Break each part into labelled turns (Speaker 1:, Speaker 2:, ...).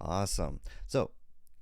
Speaker 1: Awesome. So,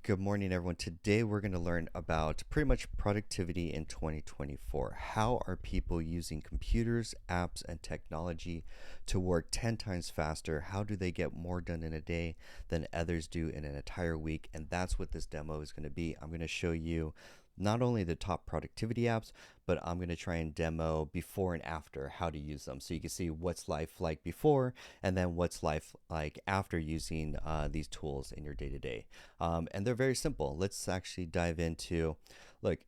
Speaker 1: good morning, everyone. Today, we're going to learn about pretty much productivity in 2024. How are people using computers, apps, and technology to work 10 times faster? How do they get more done in a day than others do in an entire week? And that's what this demo is going to be. I'm going to show you not only the top productivity apps, but I'm going to try and demo before and after how to use them. So you can see what's life like before and then what's life like after using these tools in your day to day. And they're very simple. Let's actually dive into, look,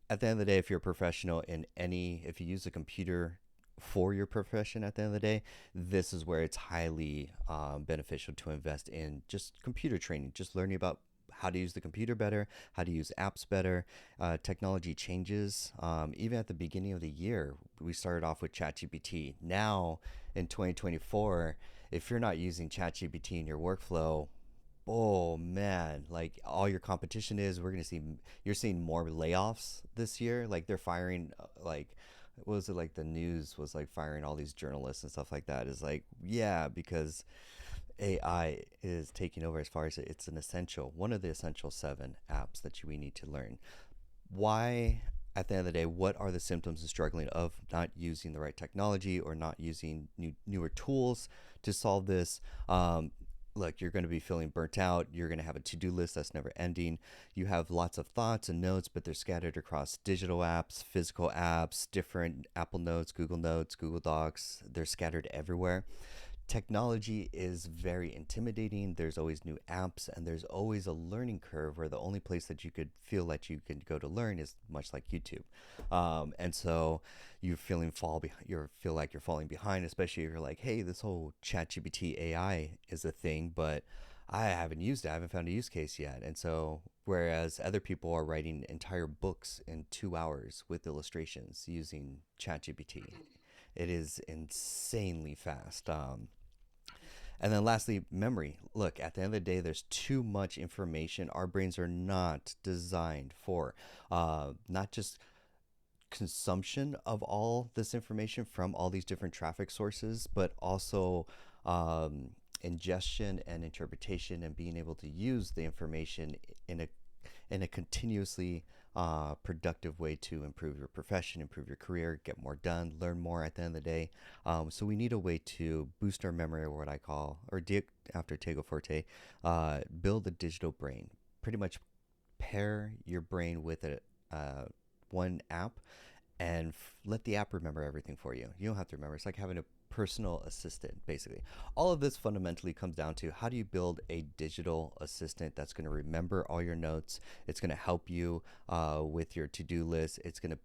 Speaker 1: at the end of the day, if you're a professional if you use a computer for your profession at the end of the day, this is where it's highly beneficial to invest in just computer training, just learning about how to use the computer better, how to use apps better. Technology changes. Even at the beginning of the year, we started off with ChatGPT. Now, in 2024, if you're not using ChatGPT in your workflow, oh man, like all your competition is, you're seeing more layoffs this year. Like they're firing, like, what was it, like the news was like firing all these journalists and stuff like that. Is like, yeah, because AI is taking over as far as it's an essential, one of the essential seven apps that we need to learn. Why, at the end of the day, what are the symptoms and struggling of not using the right technology or not using newer tools to solve this? Look, you're going to be feeling burnt out. You're going to have a to-do list that's never ending. You have lots of thoughts and notes, but they're scattered across digital apps, physical apps, different Apple Notes, Google Docs. They're scattered everywhere. Technology is very intimidating. There's always new apps and there's always a learning curve where the only place that you could feel like you can go to learn is much like YouTube. And so you feel like you're falling behind, especially if you're like, hey, this whole ChatGPT AI is a thing, but I haven't used it. I haven't found a use case yet. And so whereas other people are writing entire books in 2 hours with illustrations using ChatGPT, it is insanely fast. And then lastly, memory. Look, at the end of the day, there's too much information. Our brains are not designed for not just consumption of all this information from all these different traffic sources, but also ingestion and interpretation and being able to use the information in a continuously productive way to improve your profession, improve your career, get more done, learn more at the end of the day. So we need a way to boost our memory, or what I call, after Tego Forte, build a digital brain. Pretty much pair your brain with one app and let the app remember everything for you. You don't have to remember. It's like having a personal assistant, basically. All of this fundamentally comes down to how do you build a digital assistant that's going to remember all your notes. It's going to help you with your to-do list. It's going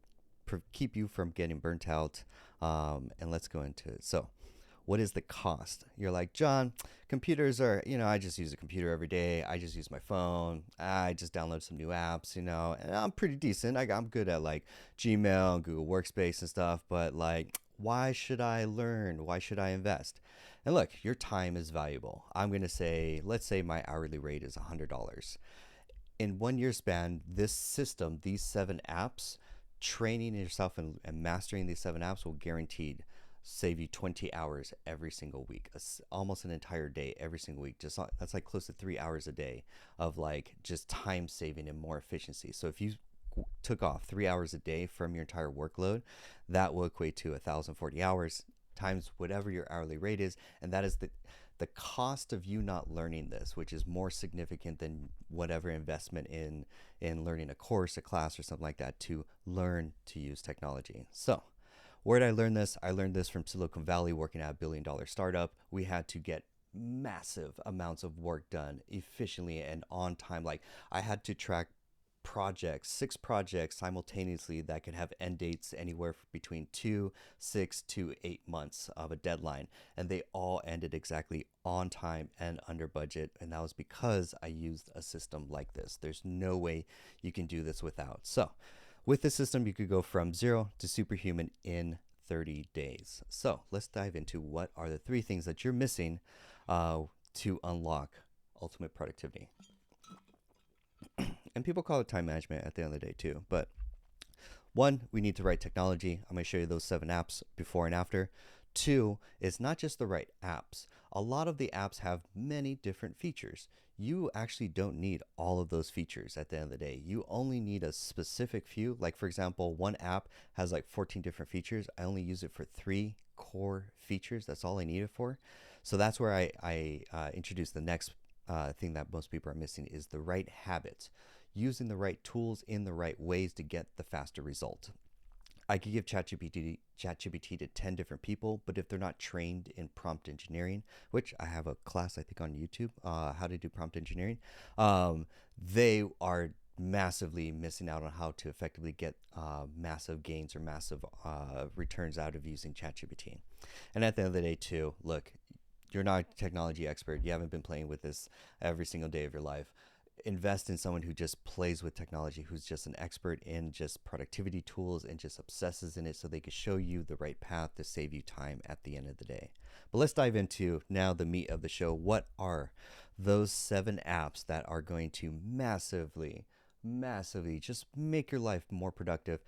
Speaker 1: to keep you from getting burnt out. And let's go into it. So, what is the cost? You're like, John, computers are, I just use a computer every day. I just use my phone. I just download some new apps, and I'm pretty decent. I'm good at like Gmail and Google Workspace and stuff, but like, why should I learn? Why should I invest? And look, your time is valuable. I'm going to say, let's say my hourly rate is $100. In 1 year span, this system, these seven apps, training yourself and mastering these seven apps will guaranteed save you 20 hours every single week, almost an entire day every single week. Just that's like close to 3 hours a day of like just time saving and more efficiency. So if you took off 3 hours a day from your entire workload, that will equate to 1,040 hours times whatever your hourly rate is, and that is the cost of you not learning this, which is more significant than whatever investment in learning a course, a class, or something like that to learn to use technology. So where did I learn this? I learned this from Silicon Valley, working at a billion-dollar startup. We had to get massive amounts of work done efficiently and on time. Like I had to track six projects simultaneously that could have end dates anywhere between 6 to 8 months of a deadline. And they all ended exactly on time and under budget. And that was because I used a system like this. There's no way you can do this without. So with this system, you could go from zero to superhuman in 30 days. So let's dive into what are the three things that you're missing to unlock ultimate productivity. And people call it time management at the end of the day too. But one, we need the right technology. I'm going to show you those seven apps before and after. Two, it's not just the right apps. A lot of the apps have many different features. You actually don't need all of those features at the end of the day. You only need a specific few. Like, for example, one app has like 14 different features. I only use it for three core features. That's all I need it for. So that's where I introduce the next thing that most people are missing is the right habits, using the right tools in the right ways to get the faster result. I could give ChatGPT to 10 different people, but if they're not trained in prompt engineering, which I have a class, I think, on YouTube, how to do prompt engineering, they are massively missing out on how to effectively get massive gains or massive returns out of using ChatGPT. And at the end of the day, too, look, you're not a technology expert. You haven't been playing with this every single day of your life. Invest in someone who just plays with technology, who's just an expert in just productivity tools and just obsesses in it so they can show you the right path to save you time at the end of the day. But let's dive into now the meat of the show. What are those 7 apps that are going to massively just make your life more productive,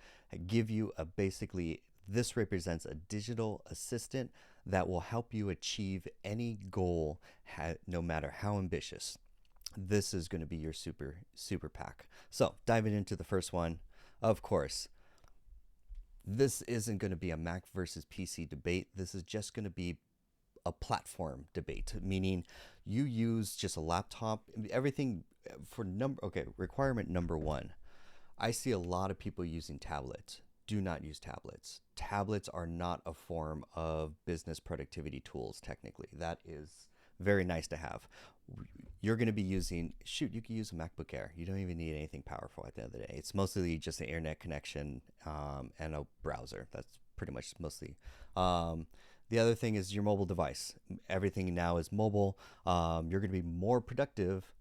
Speaker 1: give you a basically, this represents a digital assistant that will help you achieve any goal, no matter how ambitious. This is going to be your super pack. So diving into the first one, of course, this isn't going to be a Mac versus PC debate. This is just going to be a platform debate, meaning you use just a laptop, everything for requirement number one. I see a lot of people using tablets. Do not use tablets. Tablets are not a form of business productivity tools, technically. That is very nice to have. You're going to be using, you can use a MacBook Air. You don't even need anything powerful at the end of the day. It's mostly just an internet connection and a browser. That's pretty much mostly. The other thing is your mobile device. Everything now is mobile. You're going to be more productive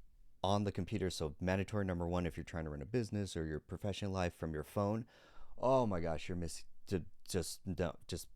Speaker 1: on the computer. So mandatory number one, if you're trying to run a business or your professional life from your phone, oh my gosh, you're missing. To just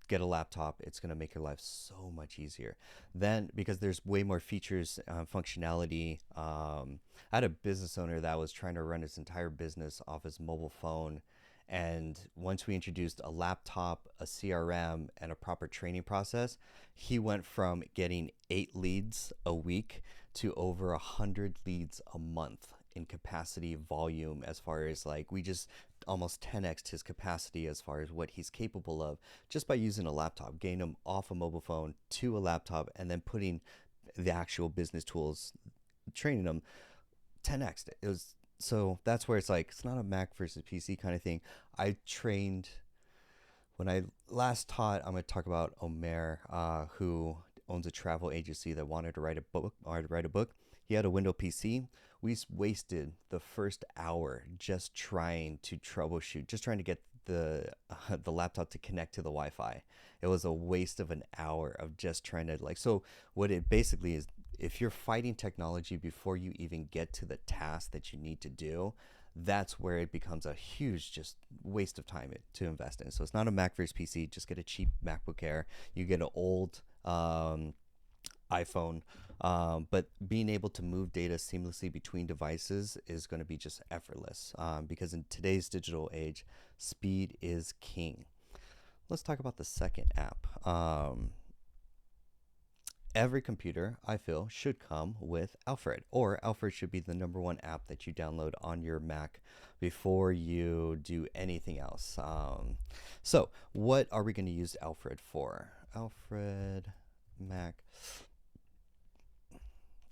Speaker 1: get a laptop. It's going to make your life so much easier. Then, because there's way more features, functionality. I had a business owner that was trying to run his entire business off his mobile phone, and once we introduced a laptop, a CRM, and a proper training process, he went from getting 8 leads a week to over 100 leads a month in capacity, volume, as far as like we just almost 10x'd his capacity as far as what he's capable of just by using a laptop, getting him off a mobile phone to a laptop and then putting the actual business tools, training them 10x'd. It was, so that's where it's like, it's not a Mac versus PC kind of thing. I trained, when I last taught, I'm going to talk about Omer, who owns a travel agency that wanted to write a book. He had a Windows PC. We wasted the first hour just trying to troubleshoot, just trying to get the laptop to connect to the Wi-Fi. It was a waste of an hour of just trying to so what it basically is, if you're fighting technology before you even get to the task that you need to do, that's where it becomes a huge just waste of time to invest in. So it's not a Mac versus PC. Just get a cheap MacBook Air. You get an old iPhone, but being able to move data seamlessly between devices is going to be just effortless, because in today's digital age, speed is king. Let's talk about the second app. Every computer, I feel, should come with Alfred, or Alfred should be the number one app that you download on your Mac before you do anything else. So what are we going to use Alfred for? Alfred, Mac.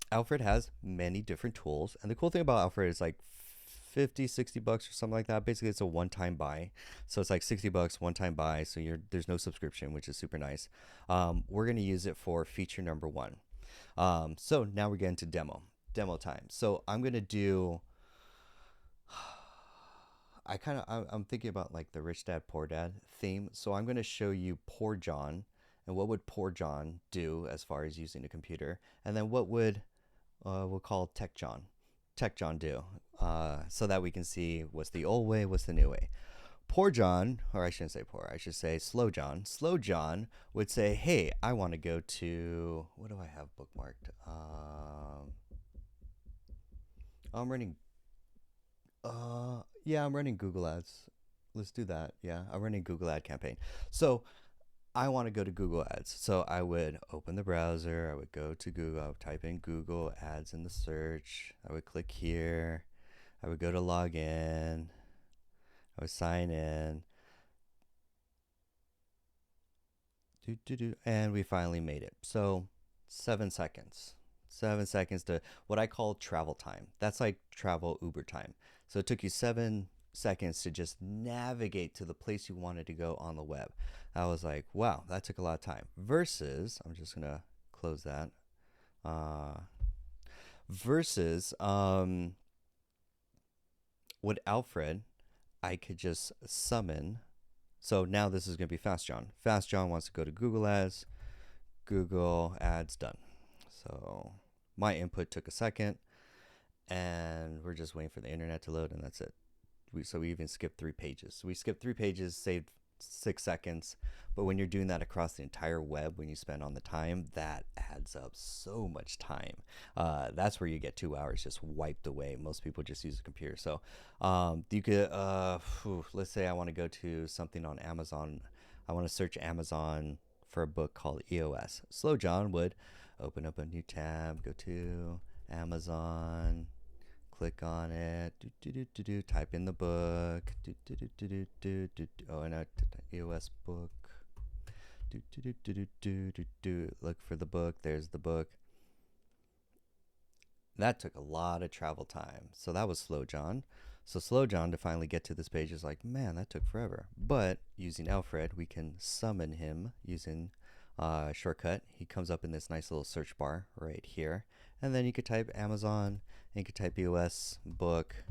Speaker 1: Alfred has many different tools, and the cool thing about Alfred is like 50, 60 bucks or something like that. Basically, it's a one-time buy. So it's like 60 bucks, one-time buy. So there's no subscription, which is super nice. We're going to use it for feature number one. So now we're getting to demo time. So I'm going to do, I'm thinking about like the Rich Dad, Poor Dad theme. So I'm going to show you Poor John, and what would Poor John do as far as using a computer? And then what would, we'll call Tech John do, so that we can see what's the old way, what's the new way. Poor John, or I shouldn't say poor, I should say Slow John. Slow John would say, hey, I want to go to, what do I have bookmarked? I'm running, yeah, I'm running Google Ads. Let's do that. Yeah, I'm running Google ad campaign. So I want to go to Google Ads. So I would open the browser, I would go to Google, I would type in Google Ads in the search, I would click here, I would go to login, I would sign in, and we finally made it. So 7 seconds. 7 seconds to what I call travel time. That's like travel Uber time. So it took you 7 seconds to just navigate to the place you wanted to go on the web. I was like, wow, that took a lot of time. Versus, I'm just gonna close that. Uh, versus, with Alfred, I could just summon. So now this is gonna be Fast John. Fast John wants to go to Google Ads. Google Ads done. So my input took a second, and we're just waiting for the internet to load, and that's it. So we even skipped 3 pages. So we skipped 3 pages, saved 6 seconds. But when you're doing that across the entire web, when you spend on the time, that adds up so much time. That's where you get 2 hours just wiped away. Most people just use a computer. So you could, let's say I want to go to something on Amazon. I want to search Amazon for a book called EOS. Slow John would open up a new tab, go to Amazon, click on it, type in the book, oh, and EOS book, look for the book, there's the book. That took a lot of travel time. So that was Slow John. So Slow John to finally get to this page is like, man, that took forever. But using Alfred, we can summon him using a shortcut. He comes up in this nice little search bar right here. And then you could type Amazon, and you could type EOS book,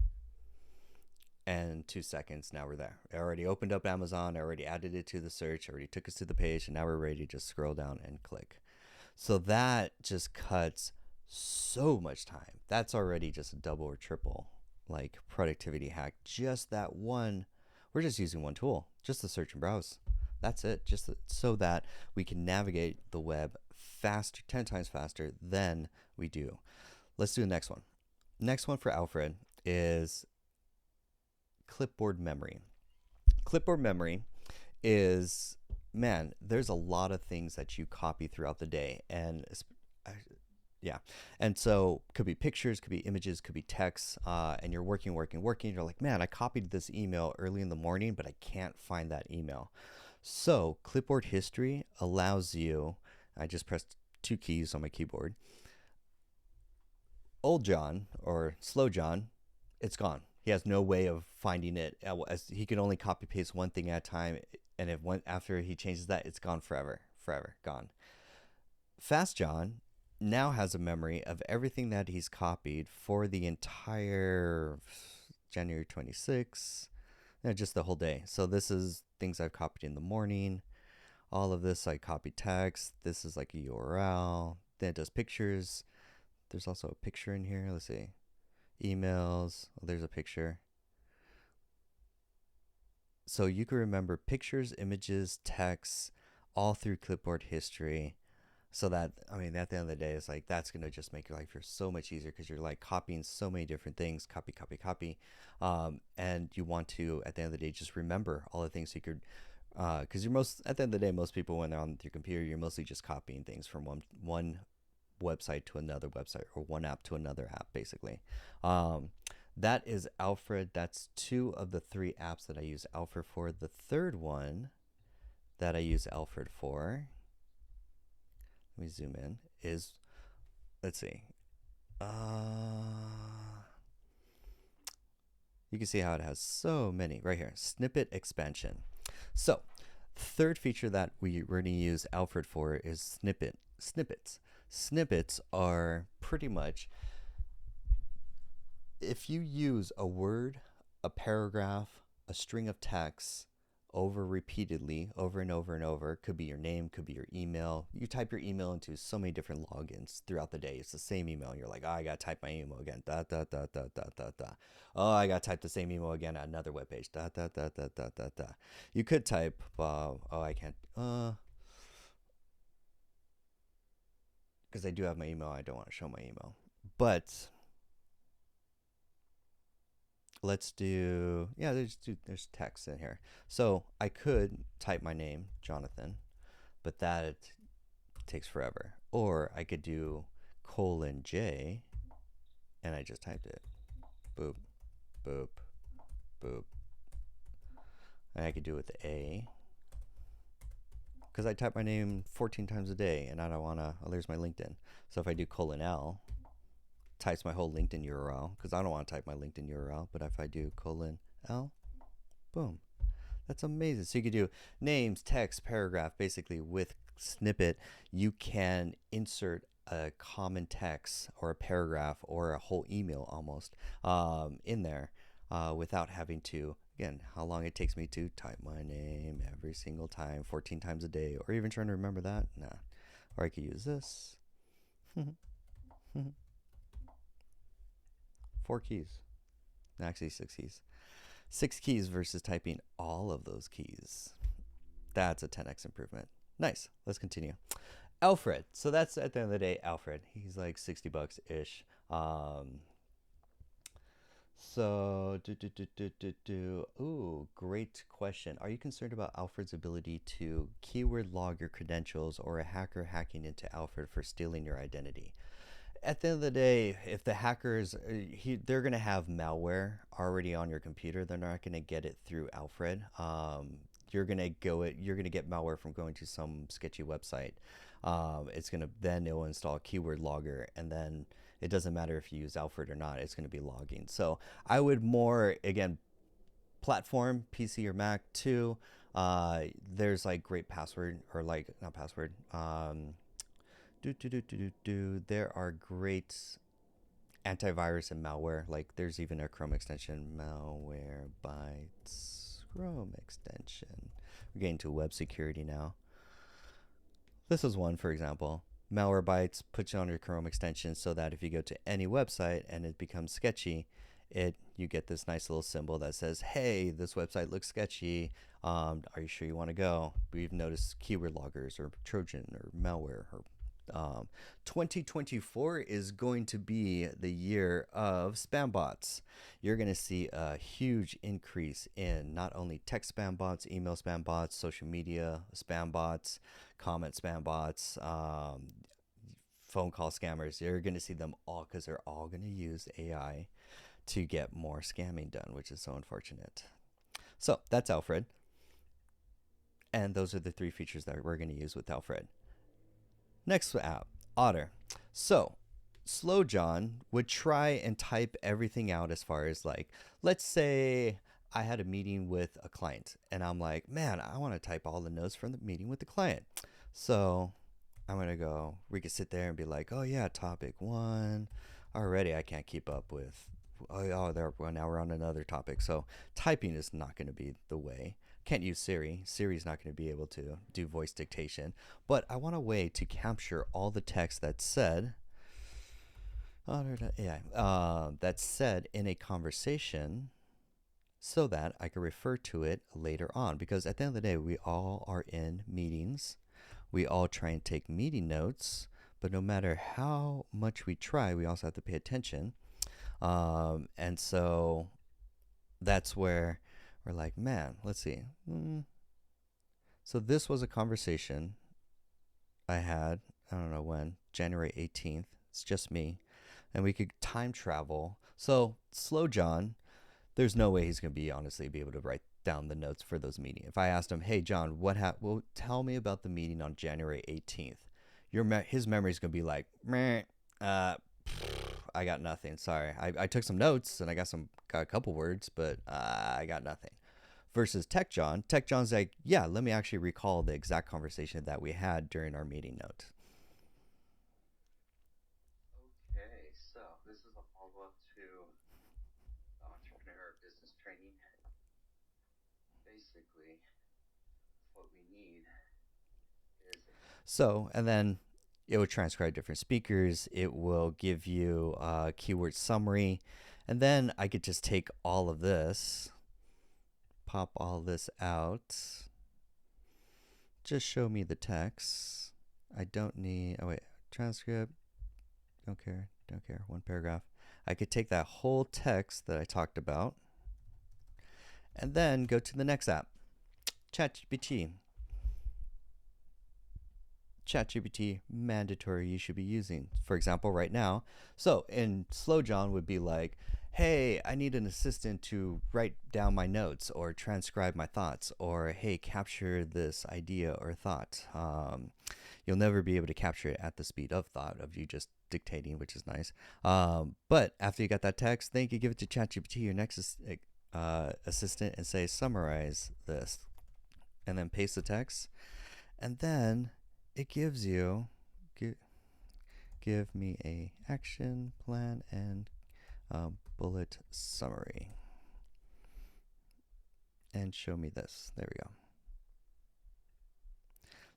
Speaker 1: and 2 seconds, now we're there. I already opened up Amazon, I already added it to the search, already took us to the page, and now we're ready to just scroll down and click. So that just cuts so much time. That's already just a double or triple like productivity hack. Just that one, we're just using one tool, just the search and browse. That's it, just so that we can navigate the web faster, 10 times faster than we do. Let's do the next one. Next one for Alfred is clipboard memory. Clipboard memory is, man, there's a lot of things that you copy throughout the day, and yeah, and so could be pictures, could be images, could be texts, and you're working, you're like, man, I copied this email early in the morning, but I can't find that email. So clipboard history allows you, I just pressed 2 keys on my keyboard, old John or slow John, it's gone. He has no way of finding it. As he can only copy paste one thing at a time, and if one after he changes that, it's gone forever, gone. Fast John now has a memory of everything that he's copied for the entire January 26th, just the whole day. So this is things I've copied in the morning. All of this I copied text. This is like a URL. Then it does pictures. There's also a picture in here. Let's see. Emails. Oh, there's a picture. So you can remember pictures, images, texts, all through clipboard history. So that, I mean, at the end of the day, it's like, that's going to just make your life so much easier, because you're like copying so many different things, copy. And you want to, at the end of the day, just remember all the things you could, because at the end of the day, most people, when they're on your computer, you're mostly just copying things from one website to another website, or one app to another app, basically. That is Alfred. That's 2 of the 3 apps that I use Alfred for. The third one that I use Alfred for, let me zoom in, is, let's see. You can see how it has so many right here. Snippet expansion. So, third feature that we're going to use Alfred for is snippets. Snippets are pretty much, if you use a word, a paragraph, a string of text repeatedly, over and over, could be your name, could be your email. You type your email into so many different logins throughout the day. It's the same email. You're like, oh, I gotta type my email again. Oh, I gotta type the same email again at another webpage. You could type, oh, I can't, because I do have my email. I don't want to show my email, but let's do, yeah, there's text in here. So I could type my name, Jonathan, but that takes forever. Or I could do :J, and I just typed it. Boop, boop, boop. And I could do it with the A, because I type my name 14 times a day, and I don't want to, oh, there's my LinkedIn. So if I do :L, types my whole LinkedIn URL, because I don't want to type my LinkedIn URL, but if I do :L, boom. That's amazing. So you could do names, text, paragraph, basically with snippet, you can insert a common text or a paragraph or a whole email almost in there without having to, again, how long it takes me to type my name every single time, 14 times a day, or even trying to remember that. Nah. Or I could use this. 4 keys. Actually, 6 keys. 6 keys versus typing all of those keys. That's a 10x improvement. Nice. Let's continue. Alfred. So that's at the end of the day, Alfred. He's like $60 ish. Ooh, great question. Are you concerned about Alfred's ability to keyword log your credentials or a hacker hacking into Alfred for stealing your identity? At the end of the day, if the hackers, they're going to have malware already on your computer. They're not going to get it through Alfred. You're going to get malware from going to some sketchy website. Then it will install a keyword logger, and then it doesn't matter if you use Alfred or not, it's going to be logging. So I would more, again, platform, PC or Mac too. There's like great password, or like, not password, there are great antivirus and malware. Like there's even a Chrome extension, Malwarebytes Chrome extension. We're getting to web security now. This is one, for example. Malwarebytes puts you on your Chrome extension so that if you go to any website and it becomes sketchy, you get this nice little symbol that says, hey, this website looks sketchy. Are you sure you want to go? We've noticed keyword loggers or Trojan or malware. Or 2024 is going to be the year of spam bots. You're going to see a huge increase in not only text spam bots, email spam bots, social media spam bots, comment spam bots, phone call scammers. You're going to see them all because they're all going to use AI to get more scamming done, which is so unfortunate. So that's Alfred. And those are the 3 features that we're going to use with Alfred. Next app, Otter. So Slow John would try and type everything out as far as, like, let's say I had a meeting with a client and I'm like, man, I want to type all the notes from the meeting with the client. So I'm going to go, we could sit there and be like, oh yeah, topic 1. Already I can't keep up with, now we're on another topic. So typing is not going to be the way. Can't use Siri. Siri's not going to be able to do voice dictation. But I want a way to capture all the text that's said, that's said in a conversation, so that I can refer to it later on. Because at the end of the day, we all are in meetings. We all try and take meeting notes. But no matter how much we try, we also have to pay attention. And so that's where we're like, man, let's see. So this was a conversation I had, I don't know when, January 18th. It's just me. And we could time travel. So Slow John, there's no way he's going to be able to write down the notes for those meetings. If I asked him, hey, John, well, tell me about the meeting on January 18th. His memory is going to be like, I got nothing. Sorry. I took some notes and I got a couple words, but I got nothing. Versus Tech John's like, yeah, let me actually recall the exact conversation that we had during our meeting note.
Speaker 2: Okay, so this is a follow-up to the entrepreneur business training. Basically, what we need is...
Speaker 1: So, and then it will transcribe different speakers. It will give you a keyword summary. And then I could just take all of this, pop all this out, just show me the text. I don't need, transcript, don't care, 1 paragraph. I could take that whole text that I talked about and then go to the next app, ChatGPT. ChatGPT mandatory you should be using. For example, right now, so in Slow John would be like, hey, I need an assistant to write down my notes or transcribe my thoughts, or hey, capture this idea or thought. You'll never be able to capture it at the speed of thought of you just dictating, which is nice. But after you got that text, then you can give it to ChatGPT, your next assistant, and say, summarize this, and then paste the text, and then it gives you give me a action plan and bullet summary, and show me this. There we go.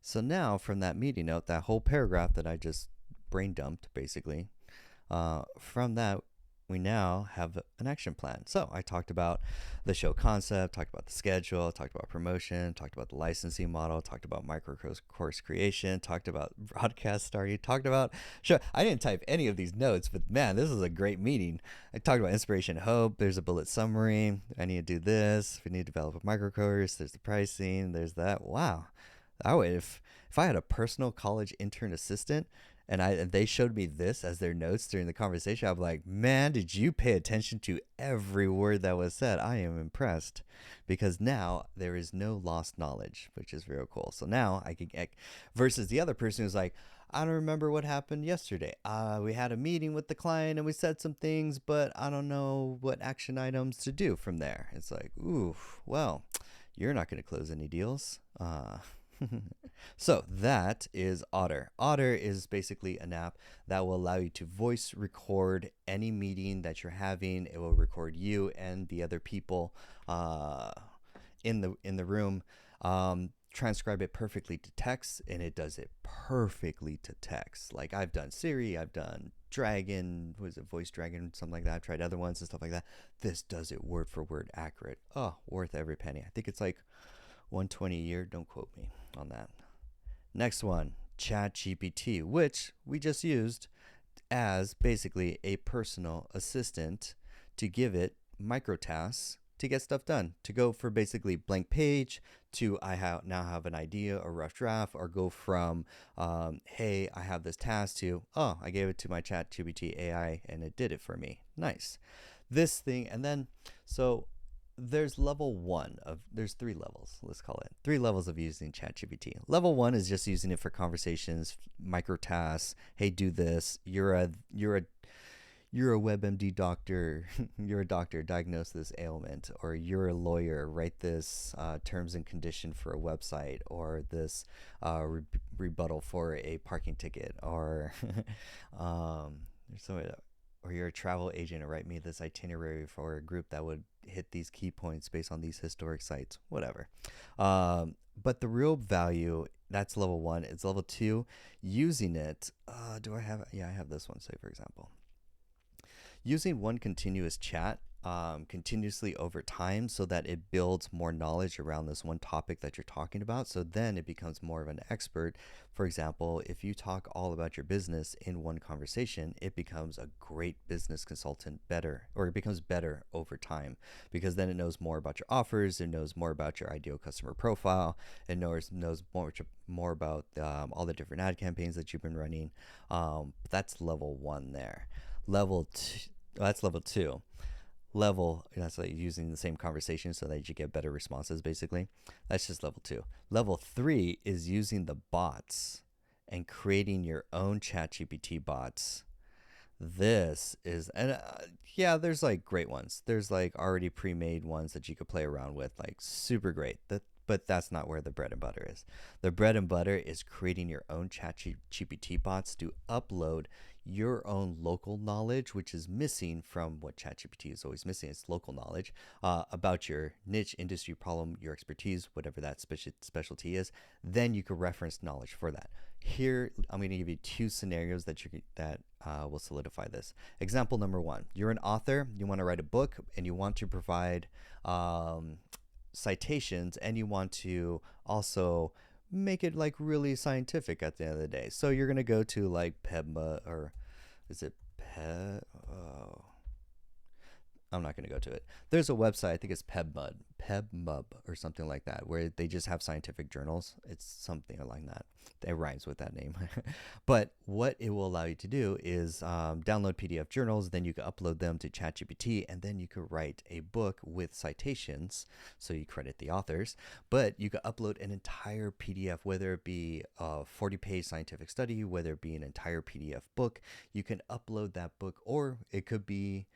Speaker 1: So now from that meeting note, that whole paragraph that I just brain dumped basically, from that we now have an action plan. So I talked about the show concept, talked about the schedule, talked about promotion, talked about the licensing model, talked about micro course creation, talked about broadcast starting, talked about show. I didn't type any of these notes, but man, this is a great meeting. I talked about inspiration, hope. There's a bullet summary. I need to do this. We need to develop a micro course. There's the pricing. There's that. Wow. I would, if I had a personal college intern assistant and they showed me this as their notes during the conversation, I'd be like, man, did you pay attention to every word that was said? I am impressed, because now there is no lost knowledge, which is real cool. So now I can get, versus the other person who's like, I don't remember what happened yesterday. We had a meeting with the client and we said some things, but I don't know what action items to do from there. It's like, ooh, well, you're not going to close any deals. So that is Otter. Otter is basically an app that will allow you to voice record any meeting that you're having. It will record you and the other people in the room. Transcribe it perfectly to text, and it does it perfectly to text. Like I've done Siri, I've done Dragon, was it Voice Dragon, something like that. I've tried other ones and stuff like that. This does it word for word accurate. Oh, worth every penny. I think it's like 120 a year. Don't quote me on that. Next one, ChatGPT, which we just used as basically a personal assistant to give it micro tasks to get stuff done, to go for basically blank page to now have an idea, a rough draft, or go from hey, I have this task to, oh, I gave it to my ChatGPT AI and it did it for me. Nice. This thing, and then so there's level one of, there's three levels, let's call it three levels of using ChatGPT. Level one is just using it for conversations, micro tasks. Hey, do this. You're a WebMD doctor. You're a doctor. Diagnose this ailment, or you're a lawyer. Write this terms and condition for a website, or this rebuttal for a parking ticket, or or you're a travel agent, and write me this itinerary for a group that would hit these key points based on these historic sites, whatever. But the real value, that's level one. It's level two, using it. Do I have it? Yeah, I have this one. Say, for example, using one continuous chat continuously over time, so that it builds more knowledge around this one topic that you're talking about. So then it becomes more of an expert. For example, if you talk all about your business in one conversation, it becomes a great business consultant better, or it becomes better over time, because then it knows more about your offers, it knows more about your ideal customer profile, it knows more about all the different ad campaigns that you've been running. That's level one there. Level two, that's level two. That's like using the same conversation so that you get better responses, basically. That's just level two. Level three is using the bots and creating your own ChatGPT bots. This is, and yeah, there's like great ones. There's like already pre-made ones that you could play around with, like super great. But that's not where the bread and butter is. The bread and butter is creating your own ChatGPT bots to upload your own local knowledge, which is missing from what ChatGPT is always missing. It's local knowledge about your niche, industry, problem, your expertise, whatever that specialty is. Then you can reference knowledge for that. Here, I'm going to give you two scenarios that will solidify this. Example number one: you're an author, you want to write a book, and you want to provide citations, and you want to also make it like really scientific at the end of the day. So you're gonna go to like PEBMA, or is it I'm not going to go to it. There's a website, I think it's PebMub or something like that, where they just have scientific journals. It's something like that. It rhymes with that name. But what it will allow you to do is download PDF journals, then you can upload them to ChatGPT, and then you could write a book with citations, so you credit the authors. But you could upload an entire PDF, whether it be a 40-page scientific study, whether it be an entire PDF book. You can upload that book, or it could be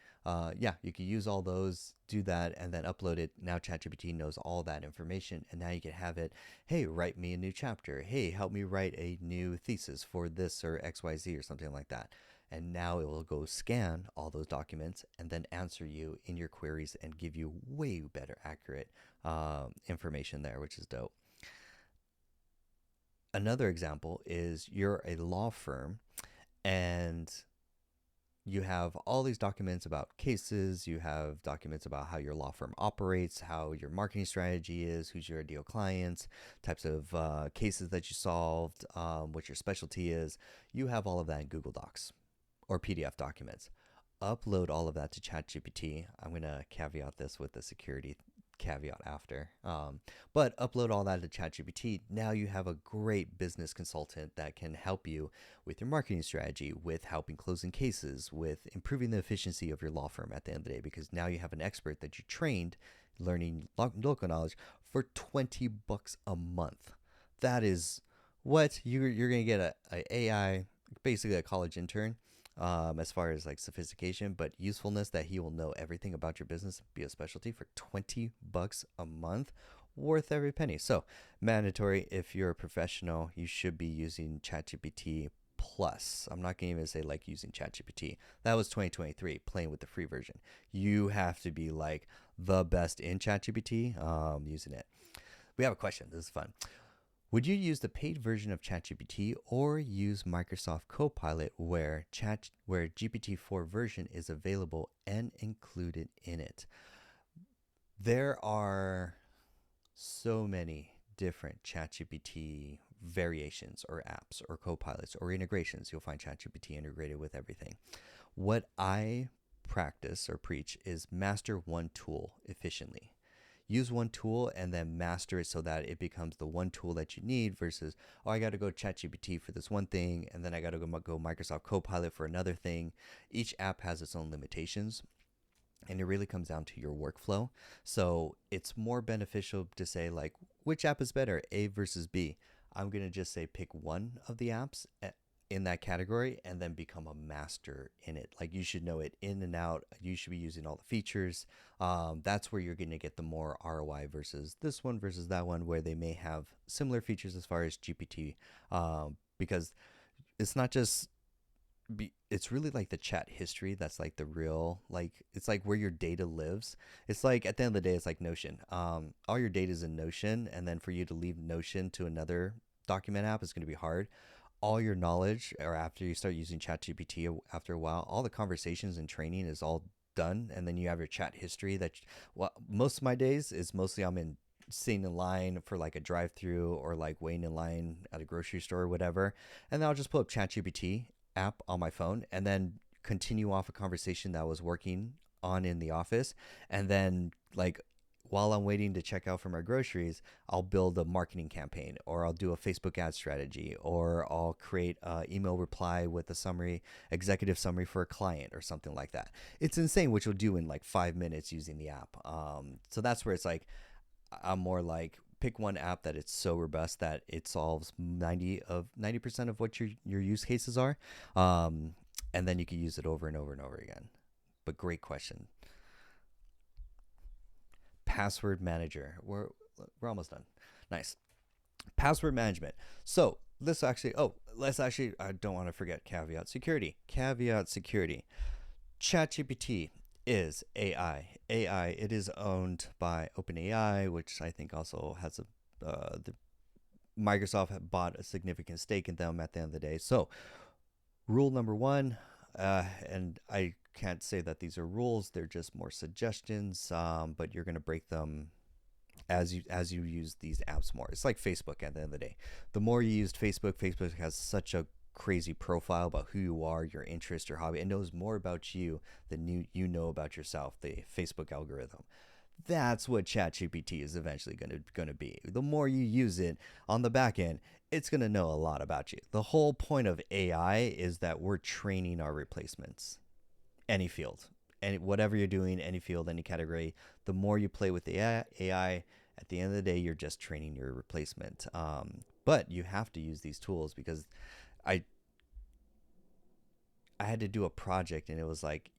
Speaker 1: you can use all those, do that, and then upload it. Now ChatGPT knows all that information, and now you can have it, hey, write me a new chapter. Hey, help me write a new thesis for this or XYZ or something like that. And now it will go scan all those documents and then answer you in your queries and give you way better accurate information there, which is dope. Another example is you're a law firm and you have all these documents about cases, you have documents about how your law firm operates, how your marketing strategy is, who's your ideal clients, types of cases that you solved, what your specialty is. You have all of that in Google Docs or PDF documents. Upload all of that to ChatGPT. I'm going to caveat this with the security caveat after. But upload all that to ChatGPT. Now you have a great business consultant that can help you with your marketing strategy, with helping closing cases, with improving the efficiency of your law firm at the end of the day, because now you have an expert that you trained learning local knowledge for $20 a month. That is what you're going to get a AI, basically a college intern, as far as like sophistication, but usefulness, that he will know everything about your business, be a specialty for $20 a month, worth every penny. So mandatory, if you're a professional, you should be using ChatGPT Plus. I'm not going to even say like using ChatGPT. That was 2023, playing with the free version. You have to be like the best in ChatGPT, using it. We have a question. This is fun. Would you use the paid version of ChatGPT or use Microsoft Copilot where GPT-4 version is available and included in it? There are so many different ChatGPT variations or apps or copilots or integrations. You'll find ChatGPT integrated with everything. What I practice or preach is master one tool efficiently. Use one tool and then master it so that it becomes the one tool that you need versus, oh, I got to go ChatGPT for this one thing, and then I got to go Microsoft Copilot for another thing. Each app has its own limitations, and it really comes down to your workflow. So it's more beneficial to say, like, which app is better, A versus B. I'm going to just say pick one of the apps in that category and then become a master in it. Like, you should know it in and out. You should be using all the features. That's where you're going to get the more ROI versus this one versus that one, where they may have similar features as far as GPT, because it's not just it's really like the chat history that's like the real, like, it's like where your data lives. It's like at the end of the day, it's like Notion. All your data is in Notion, and then for you to leave Notion to another document app is going to be hard. All your knowledge, or after you start using ChatGPT after a while, all the conversations and training is all done, and then you have your chat history. That, well, most of my days is mostly I'm in sitting in line for like a drive-through or like waiting in line at a grocery store or whatever, and then I'll just pull up ChatGPT app on my phone and then continue off a conversation that I was working on in the office, and then like while I'm waiting to check out for my groceries, I'll build a marketing campaign, or I'll do a Facebook ad strategy, or I'll create an email reply with a summary, executive summary for a client or something like that. It's insane what you'll do in like 5 minutes using the app. So that's where it's like, I'm more like, pick one app that it's so robust that it solves 90% of what your use cases are. And then you can use it over and over and over again. But great question. Password manager. We're almost done. Nice. Password management. So let's actually, I don't want to forget caveat security. Caveat security. ChatGPT is AI. It is owned by OpenAI, which I think also has the Microsoft bought a significant stake in them at the end of the day. So rule number one, and I can't say that these are rules; they're just more suggestions. But you're going to break them as you use these apps more. It's like Facebook at the end of the day. The more you use Facebook has such a crazy profile about who you are, your interest, your hobby. It knows more about you than you know about yourself, the Facebook algorithm. That's what ChatGPT is eventually going to be. The more you use it on the back end, it's going to know a lot about you. The whole point of AI is that we're training our replacements. Any field, whatever you're doing, any field, any category, the more you play with the AI, at the end of the day, you're just training your replacement. But you have to use these tools because I I had to do a project and it was like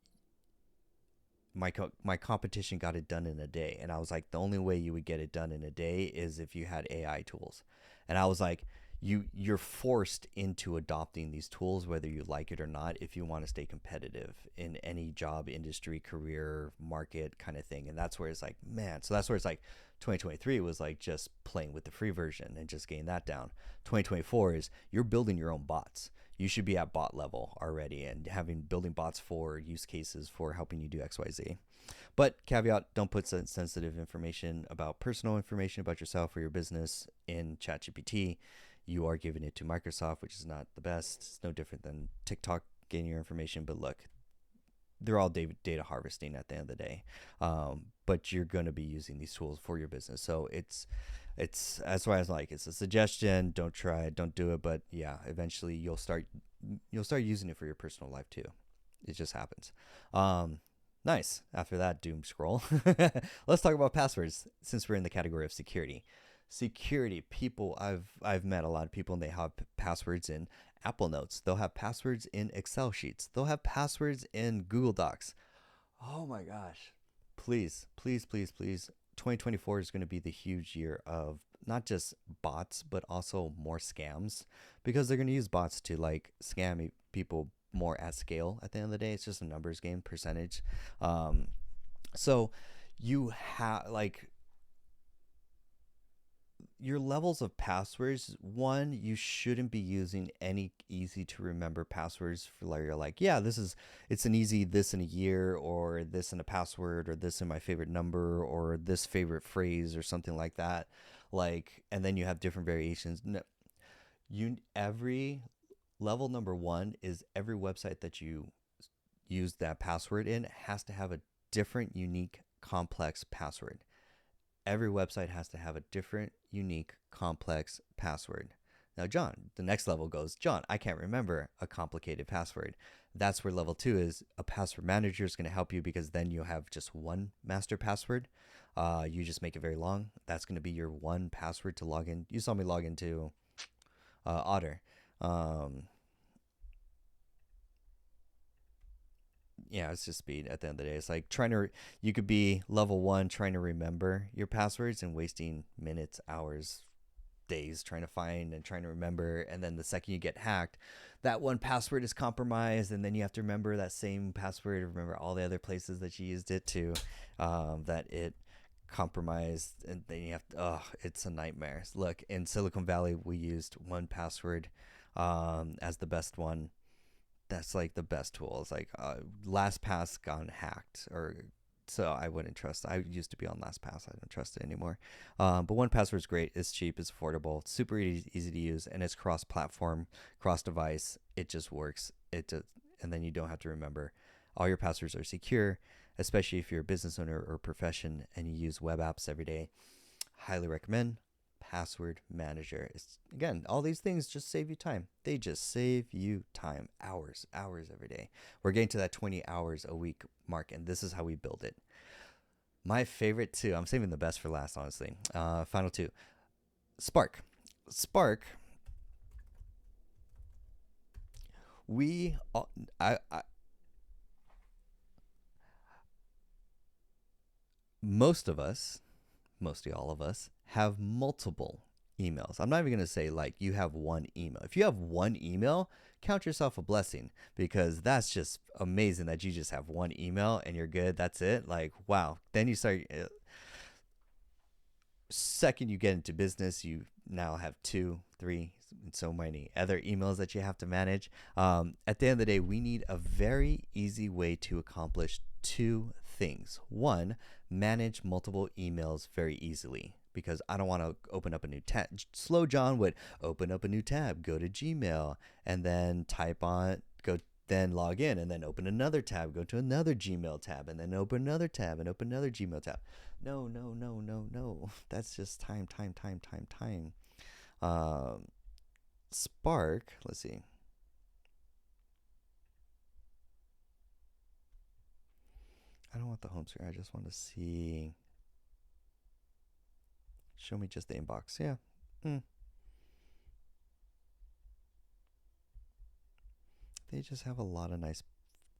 Speaker 1: my competition got it done in a day, and I was like, the only way you would get it done in a day is if you had AI tools. And I was like, you're forced into adopting these tools whether you like it or not if you want to stay competitive in any job, industry, career, market kind of thing. And that's where it's like, man, so that's where it's like 2023 was like just playing with the free version and just getting that down. 2024 is you're building your own bots. You should be at bot level already and having building bots for use cases for helping you do XYZ. But caveat, don't put sensitive information about personal information about yourself or your business in ChatGPT. You are giving it to Microsoft, which is not the best. It's no different than TikTok getting your information. But look, they're all data harvesting at the end of the day. But you're going to be using these tools for your business. So that's why I was like, it's a suggestion. Don't try it. Don't do it. But yeah, eventually you'll start using it for your personal life too. It just happens. Nice. After that doom scroll, let's talk about passwords since we're in the category of security. Security, people, I've met a lot of people and they have passwords in Apple Notes. They'll have passwords in Excel sheets. They'll have passwords in Google Docs. Oh my gosh. Please, please, please, please. 2024 is going to be the huge year of not just bots, but also more scams because they're going to use bots to like scam people more at scale. At the end of the day, it's just a numbers game, percentage. So you have like your levels of passwords. One, you shouldn't be using any easy to remember passwords for like you're like, yeah, it's an easy this in a year or this in a password or this in my favorite number or this favorite phrase or something like that. Like, and then you have different variations. No, every level number one is every website that you use that password in has to have a different, unique, complex password. Every website has to have a different, unique, complex password. Now, John, the next level goes, John, I can't remember a complicated password. That's where level two is. A password manager is going to help you because then you'll have just one master password. You just make it very long. That's going to be your one password to log in. You saw me log into Otter. Yeah, it's just speed at the end of the day. It's like you could be level one trying to remember your passwords and wasting minutes, hours, days trying to find and trying to remember. And then the second you get hacked, that one password is compromised. And then you have to remember that same password, remember all the other places that you used it to, that it compromised. And then you have to, it's a nightmare. Look, in Silicon Valley, we used 1Password as the best one. That's like the best tool. It's like LastPass gone hacked, or so I wouldn't trust. I used to be on LastPass. I don't trust it anymore. But 1Password is great. It's cheap. It's affordable. It's super easy to use, and it's cross-platform, cross-device. It just works. And then you don't have to remember. All your passwords are secure, especially if you're a business owner or profession and you use web apps every day. Highly recommend. Password manager. It's, again, all these things just save you time. They just save you time. Hours every day. We're getting to that 20 hours a week mark, and this is how we build it. My favorite two, I'm saving the best for last, honestly. Final two. Spark. We most of us, mostly all of us, have multiple emails. I'm not even going to say like you have one email. If you have one email, count yourself a blessing because that's just amazing that you just have one email and you're good. That's it. Like, wow. Then you start, second you get into business, you now have 2, 3, and so many other emails that you have to manage. At the end of the day, we need a very easy way to accomplish two things. One, manage multiple emails very easily. because I don't want to open up a new tab. Slow John would open up a new tab, go to Gmail, and then type on, go, then log in, and then open another tab, go to another Gmail tab, and then open another tab and open another Gmail tab. No, no, no, no, no. That's just time, time, time, time, time. Um, Spark, let's see. I don't want the home screen. I just want to see. Show me just the inbox. Yeah. Mm. They just have a lot of nice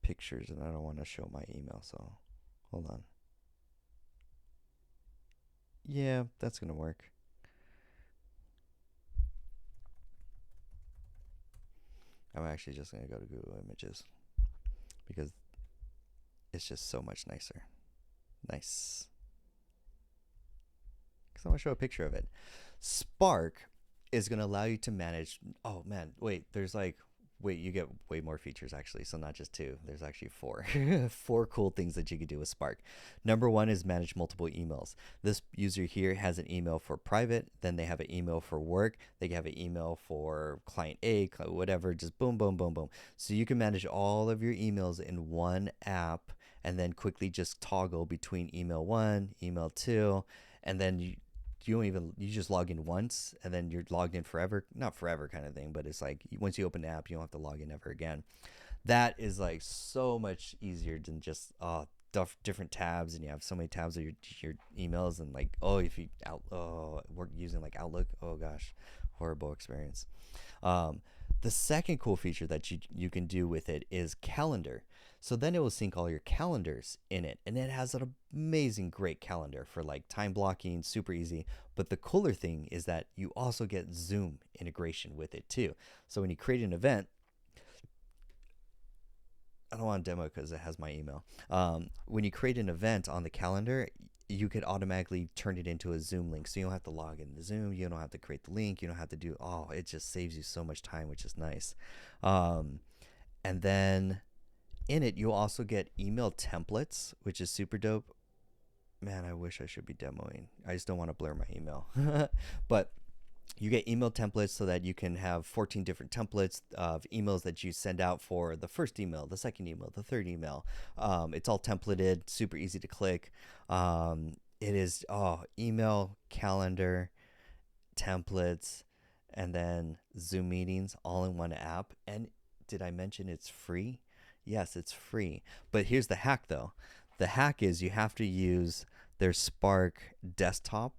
Speaker 1: pictures, and I don't want to show my email, so hold on. Yeah, that's going to work. I'm actually just going to go to Google Images because it's just so much nicer. Nice. Because I want to show a picture of it. Spark is going to allow you to manage. Oh, man. Wait, there's like, wait, you get way more features actually. So not just two, there's actually four. Four cool things that you could do with Spark. Number one is manage multiple emails. This user here has an email for private, then they have an email for work, they have an email for client A, whatever, just boom, boom, boom, boom. So you can manage all of your emails in one app and then quickly just toggle between email one, email two, and then you don't even, you just log in once and then you're logged in forever. Not forever kind of thing, but it's like once you open the app, you don't have to log in ever again. That is like so much easier than just different tabs, and you have so many tabs of your emails, and like, oh, if you we're using like Outlook, oh gosh, horrible experience. um, the second cool feature that you can do with it is calendar. So then it will sync all your calendars in it, and it has an amazing, great calendar for like time blocking, super easy. But the cooler thing is that you also get Zoom integration with it too. So when you create an event, I don't want to demo because it has my email. When you create an event on the calendar, you could automatically turn it into a Zoom link. So you don't have to log into Zoom. You don't have to create the link. You don't have to do, oh, it just saves you so much time, which is nice. Um, and then in it, you'll also get email templates, which is super dope. Man, I wish I should be demoing. I just don't want to blur my email. But you get email templates so that you can have 14 different templates of emails that you send out for the first email, the second email, the third email. It's all templated, super easy to click. It is email, calendar, templates, and then Zoom meetings all in one app. And did I mention it's free? Yes, it's free. But here's the hack though. The hack is you have to use their Spark desktop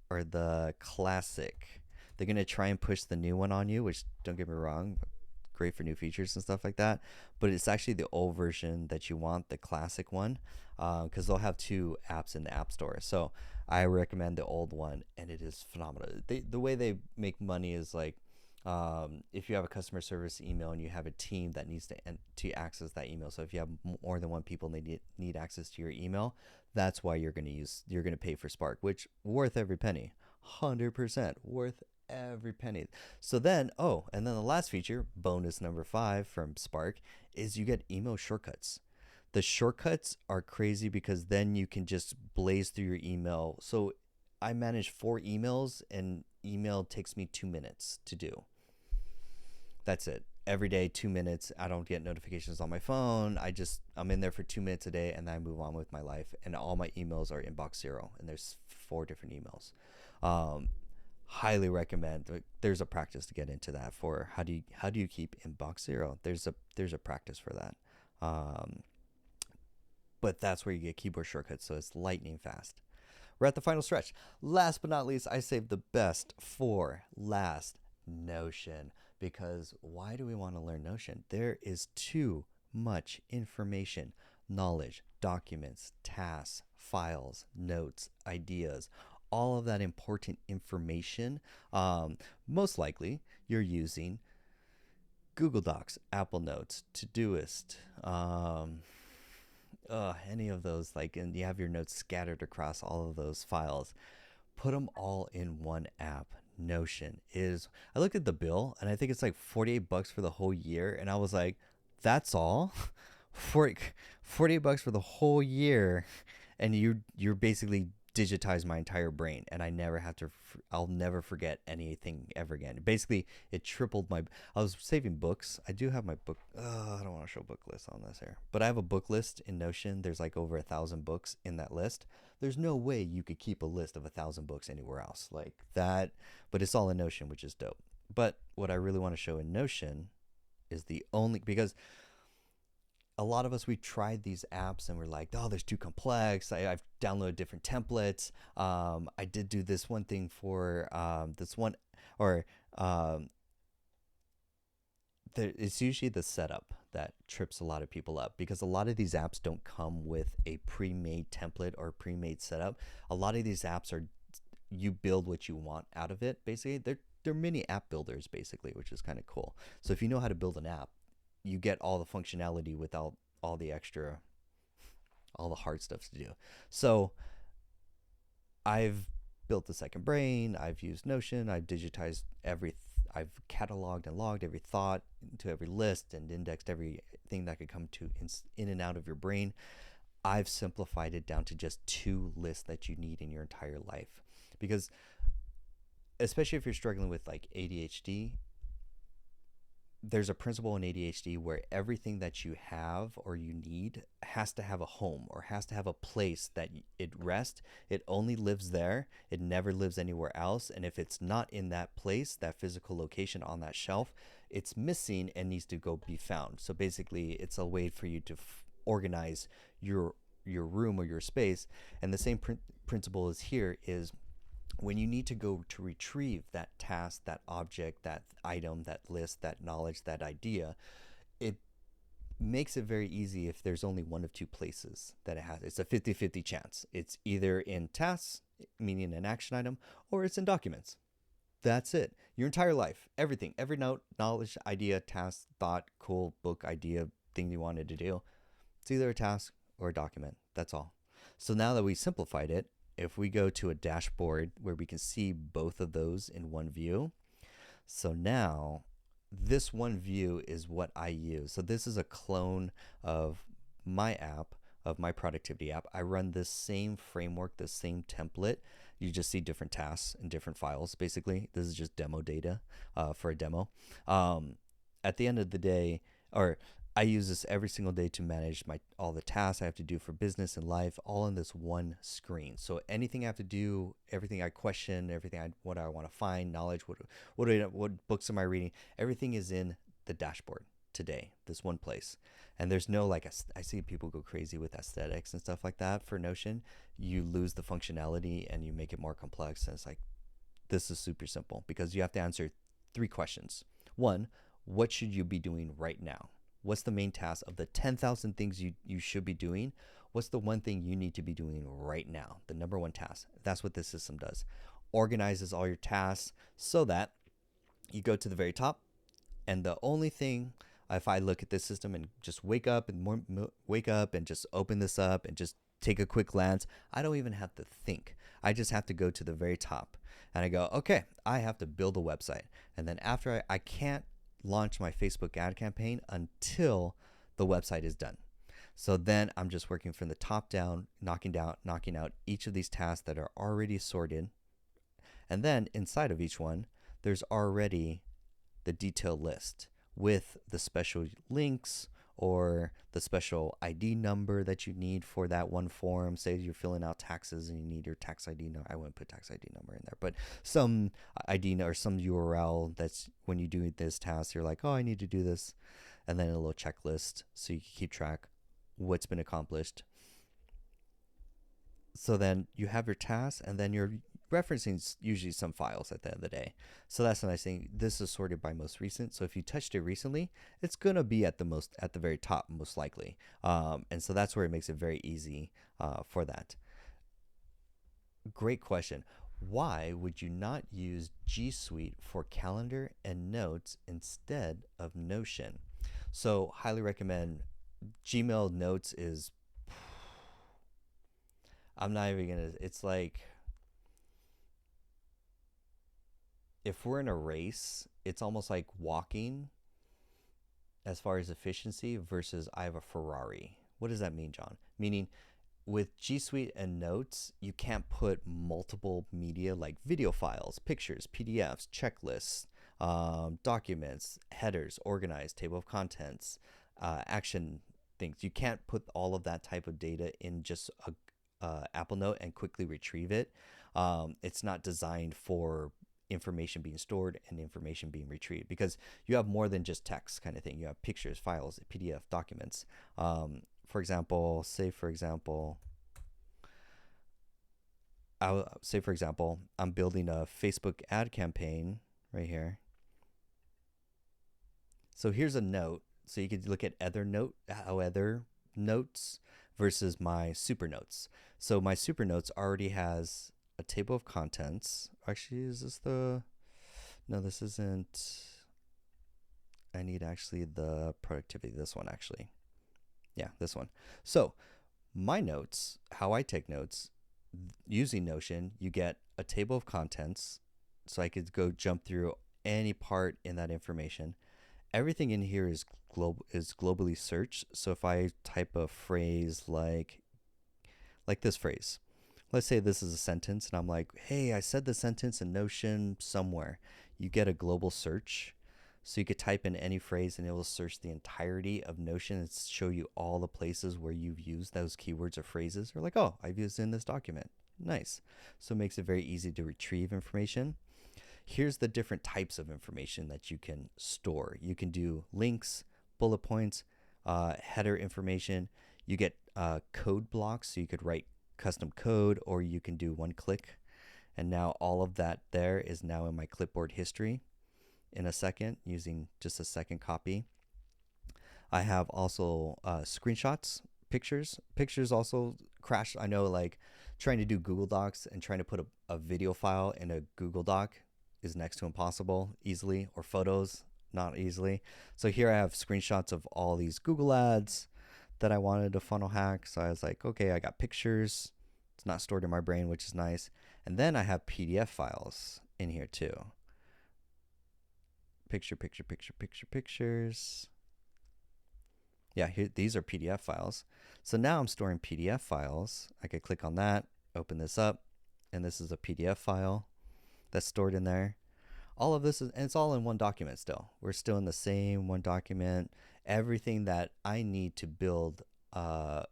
Speaker 1: or the classic. They're going to try and push the new one on you, which, don't get me wrong, great for new features and stuff like that. But it's actually the old version that you want, the classic one, because they'll have two apps in the App Store. So I recommend the old one, and it is phenomenal. The way they make money is like, if you have a customer service email and you have a team that needs to access that email. So if you have more than one people and they need access to your email, that's why you're going to pay for Spark, which worth every penny, 100% worth every penny. So then, and then the last feature, bonus number 5 from Spark, is you get email shortcuts. The shortcuts are crazy because then you can just blaze through your email. So I manage 4 emails, and email takes me 2 minutes to do. That's it. Every day, 2 minutes. I don't get notifications on my phone. I'm in there for 2 minutes a day, and then I move on with my life. And all my emails are inbox 0, and there's 4 different emails. Highly recommend. There's a practice to get into that. For how do you keep inbox 0? There's a practice for that. But that's where you get keyboard shortcuts, so it's lightning fast. We're at the final stretch. Last but not least, I saved the best for last, Notion. Because why do we want to learn Notion? There is too much information, knowledge, documents, tasks, files, notes, ideas, all of that important information. Most likely you're using Google Docs, Apple Notes, Todoist, any of those, and you have your notes scattered across all of those files. Put them all in one app. Notion is, I looked at the bill and I think it's like $48 for the whole year, and I was like, that's all? 48 $48 for the whole year, and you're basically digitize my entire brain, and I never have to. I'll never forget anything ever again. Basically, it tripled my. I was saving books. I do have my book. I don't want to show book list on this here, but I have a book list in Notion. There's like over 1,000 books in that list. There's no way you could keep a list of 1,000 books anywhere else like that. But it's all in Notion, which is dope. But what I really want to show in Notion is the only because a lot of us we tried these apps and we're like, oh, they're too complex. I've downloaded different templates. I did do this one thing for this one, or um, it's usually the setup that trips a lot of people up because a lot of these apps don't come with a pre-made template or pre-made setup. A lot of these apps are you build what you want out of it. Basically, they're mini app builders basically, which is kind of cool. So if you know how to build an app, you get all the functionality without all the extra, all the hard stuff to do. So I've built the second brain. I've used Notion. I've digitized I've cataloged and logged every thought into every list and indexed everything that could come to in and out of your brain. I've simplified it down to just 2 lists that you need in your entire life. Because especially if you're struggling with like ADHD, there's a principle in ADHD where everything that you have or you need has to have a home or has to have a place that it rests. It only lives there. It never lives anywhere else. And if it's not in that place, that physical location on that shelf, it's missing and needs to go be found. So basically, it's a way for you to organize your room or your space. And the same principle is here is when you need to go to retrieve that task, that object, that item, that list, that knowledge, that idea, it makes it very easy if there's only one of 2 places that it has. It's a 50-50 chance. It's either in tasks, meaning an action item, or it's in documents. That's it. Your entire life, everything, every note, knowledge, idea, task, thought, cool, book, idea, thing you wanted to do, it's either a task or a document. That's all. So now that we simplified it, if we go to a dashboard where we can see both of those in one view, so now this one view is what I use. So this is a clone of my app, of my productivity app. I run this same framework, the same template. You just see different tasks and different files. Basically, this is just demo data for a demo. At the end of the day, or I use this every single day to manage all the tasks I have to do for business and life, all in this one screen. So anything I have to do, everything I question, what I want to find, knowledge, what books am I reading, everything is in the dashboard today, this one place. And there's no I see people go crazy with aesthetics and stuff like that for Notion. You lose the functionality and you make it more complex. And it's like, this is super simple because you have to answer 3 questions. 1, what should you be doing right now? What's the main task of the 10,000 things you should be doing? What's the one thing you need to be doing right now? The number 1 task. That's what this system does. Organizes all your tasks so that you go to the very top, and the only thing, if I look at this system and just wake up and just open this up and just take a quick glance, I don't even have to think. I just have to go to the very top and I go, okay, I have to build a website. And then after I can't launch my Facebook ad campaign until the website is done. So then I'm just working from the top down, knocking out each of these tasks that are already sorted. And then inside of each one, there's already the detailed list with the special links or the special ID number that you need for that one form. Say you're filling out taxes and you need your tax ID number. I wouldn't put tax ID number in there, but some ID or some URL that's when you do this task, you're like, oh, I need to do this. And then a little checklist so you can keep track what's been accomplished. So then you have your task and then you're referencing usually some files at the end of the day. So that's a nice thing. This is sorted by most recent. So if you touched it recently, it's gonna be at the very top, most likely. And so that's where it makes it very easy for that. Great question. Why would you not use G Suite for calendar and notes instead of Notion? So highly recommend Gmail Notes is I'm not even gonna it's like if we're in a race, it's almost like walking as far as efficiency versus I have a Ferrari. What does that mean, John? Meaning with G Suite and Notes, you can't put multiple media like video files, pictures, PDFs, checklists, documents, headers, organized, table of contents, action things. You can't put all of that type of data in just a Apple Note and quickly retrieve it. It's not designed for information being stored and information being retrieved because you have more than just text kind of thing. You have pictures, files, PDF, documents. For example, I'm building a Facebook ad campaign right here. So here's a note. So you could look at other notes versus my super notes. So my super notes already has a table of contents. Actually, is this the? No, this isn't. I need actually the productivity. This one actually. Yeah, this one. So my notes, how I take notes using Notion, you get a table of contents. So I could go jump through any part in that information. Everything in here is globally searched. So if I type a phrase like this phrase, let's say this is a sentence, and I'm like, hey, I said the sentence in Notion somewhere. You get a global search. So you could type in any phrase and it will search the entirety of Notion and show you all the places where you've used those keywords or phrases. Or like, oh, I've used it in this document. Nice. So it makes it very easy to retrieve information. Here's the different types of information that you can store. You can do links, bullet points, header information. You get code blocks, so you could write custom code, or you can do one click. And now all of that there is now in my clipboard history in a second using just a second copy. I have also screenshots, pictures. Pictures also crash. I know, like trying to do Google Docs and trying to put a video file in a Google Doc is next to impossible easily, or photos not easily. So here I have screenshots of all these Google ads that I wanted to funnel hack. So I was like, okay, I got pictures. It's not stored in my brain, which is nice. And then I have PDF files in here too. Pictures. Yeah, here, these are PDF files. So now I'm storing PDF files. I could click on that, open this up, and this is a PDF file that's stored in there. All of this is, and it's all in one document still. We're still in the same one document. Everything that I need to build a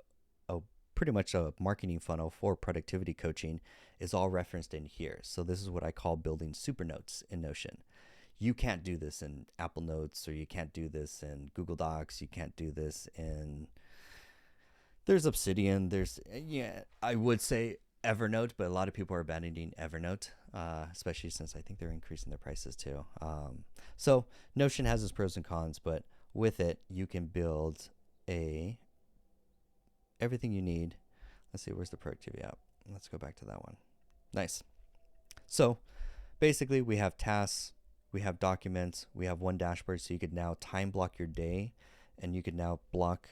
Speaker 1: pretty much a marketing funnel for productivity coaching is all referenced in here. So this is what I call building super notes in Notion. You can't do this in Apple Notes, or you can't do this in Google Docs. You can't do this in, there's Obsidian. There's, yeah, I would say Evernote, but a lot of people are abandoning Evernote, especially since I think they're increasing their prices too. So Notion has its pros and cons, but with it, you can build everything you need. Let's see, where's the productivity app? Let's go back to that one. Nice. So basically, we have tasks, we have documents, we have one dashboard. So you could now time block your day, and you could now block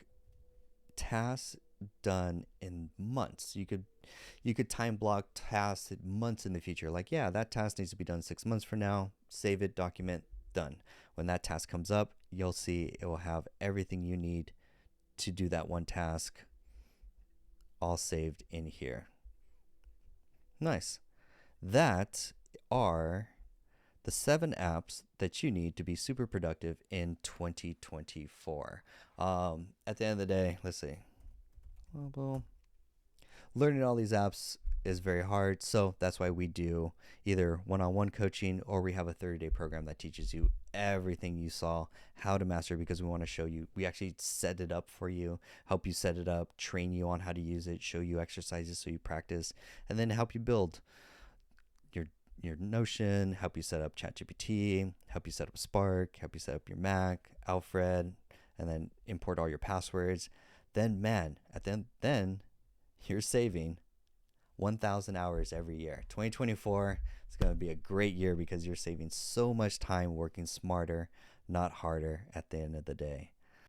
Speaker 1: tasks done in months. You could time block tasks months in the future. Like, yeah, that task needs to be done 6 months from now. Save it, document, done. When that task comes up, you'll see it will have everything you need to do that one task all saved in here. Nice. That are the 7 apps that you need to be super productive in 2024. At the end of the day, let's see. Well, learning all these apps is very hard. So that's why we do either one-on-one coaching, or we have a 30-day program that teaches you everything you saw, how to master, because we want to show you, we actually set it up for you, help you set it up, train you on how to use it, show you exercises so you practice, and then help you build your Notion, help you set up ChatGPT, help you set up Spark, help you set up your Mac, Alfred, and then import all your passwords. Then, man, then you're saving 1,000 hours every year. 2024 is going to be a great year because you're saving so much time working smarter, not harder at the end of the day.